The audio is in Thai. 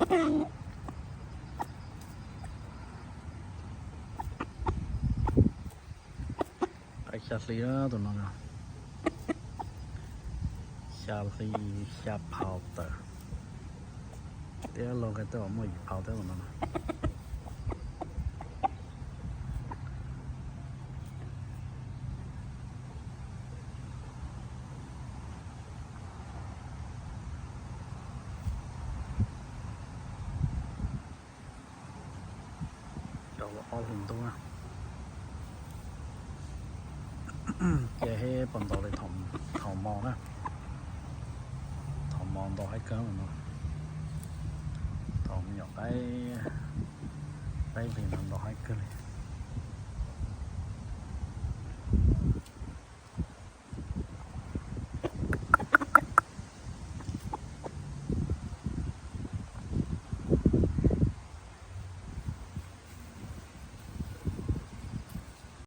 ไอ้ชาซีแล้วตัวนั้นชาซีชาพาวเตอร์เดี๋ยวเราก็จะไม่พาวเตอร์ตัวนั้นเราเอาหุ่นตัวแกให้ปนตัวเลยถ่อมมองนะถ่อมมองตัวให้เกินเนาะถ่อมหยอกได้เป็นตัวให้เกินเลย